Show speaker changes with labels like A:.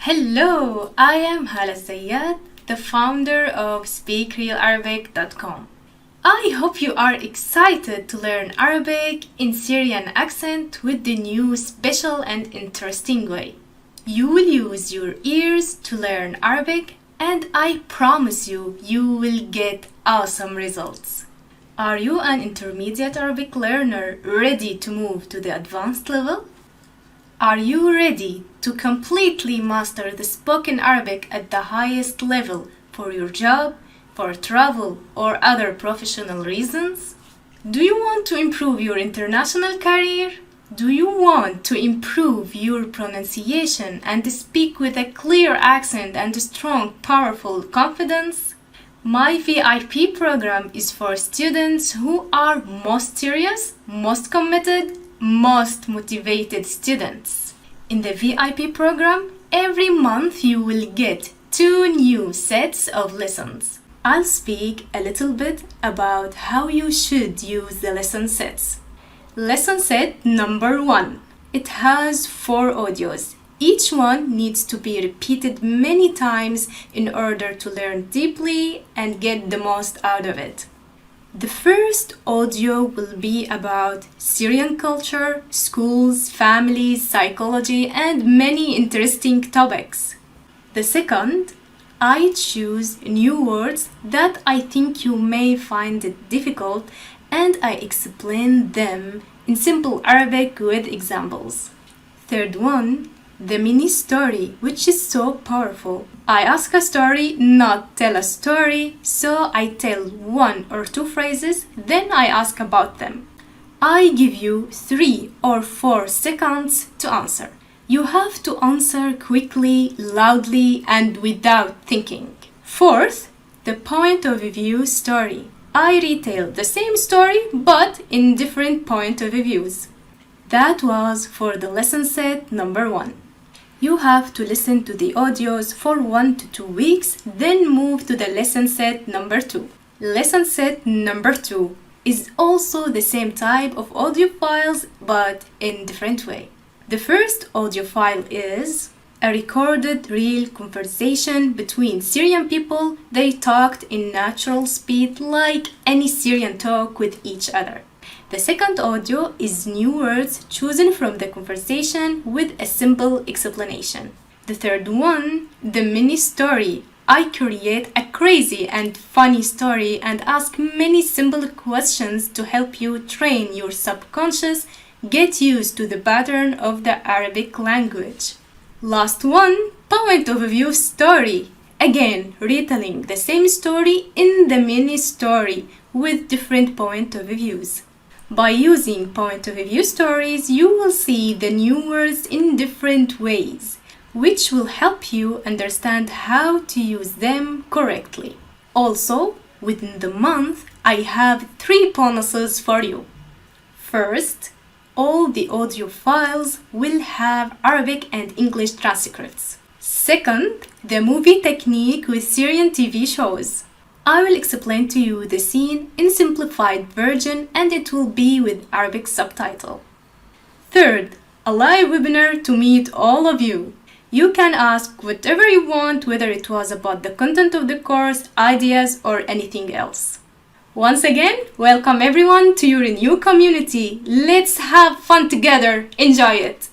A: Hello, I am Hala Alzeat, the founder of SpeakRealArabic.com. I hope you are excited to learn Arabic in Syrian accent with the new special and interesting way. You will use your ears to learn Arabic, and I promise you will get awesome results. Are you an intermediate Arabic learner ready to move to the advanced level? Are you ready to completely master the spoken Arabic at the highest level for your job, for travel, or other professional reasons? Do you want to improve your international career? Do you want to improve your pronunciation and speak with a clear accent and strong, powerful confidence? My VIP program is for students who are most serious, most committed, most motivated students. In the VIP program, every month you will get 2 new sets of lessons. I'll speak a little bit about how you should use the lesson sets. Lesson set number 1. It has 4 audios. Each one needs to be repeated many times in order to learn deeply and get the most out of it. The first audio will be about Syrian culture, schools, families, psychology, and many interesting topics. The second, I choose new words that I think you may find it difficult, and I explain them in simple Arabic with examples. Third one, the mini story, which is so powerful. I ask a story, not tell a story, so I tell 1 or 2 phrases, then I ask about them. I give you 3 or 4 seconds to answer. You have to answer quickly, loudly, and without thinking. Fourth, the point of view story. I retell the same story, but in different point of views. That was for the lesson set number 1. You have to listen to the audios for 1 to 2 weeks, then move to the lesson set number 2. Lesson set number 2 is also the same type of audio files, but in different way. The first audio file is a recorded real conversation between Syrian people. They talked in natural speed like any Syrian talk with each other. The second audio is new words chosen from the conversation with a simple explanation. The third one, the mini story. I create a crazy and funny story and ask many simple questions to help you train your subconscious, get used to the pattern of the Arabic language. Last one, point of view story. Again, retelling the same story in the mini story with different point of views. By using point of view stories, you will see the new words in different ways, which will help you understand how to use them correctly. Also, within the month, I have 3 bonuses for you. First, all the audio files will have Arabic and English transcripts. Second, the movie technique with Syrian TV shows. I will explain to you the scene in simplified version and it will be with Arabic subtitle. Third, a live webinar to meet all of you. You can ask whatever you want, whether it was about the content of the course, ideas, or anything else. Once again, welcome everyone to your new community. Let's have fun together. Enjoy it!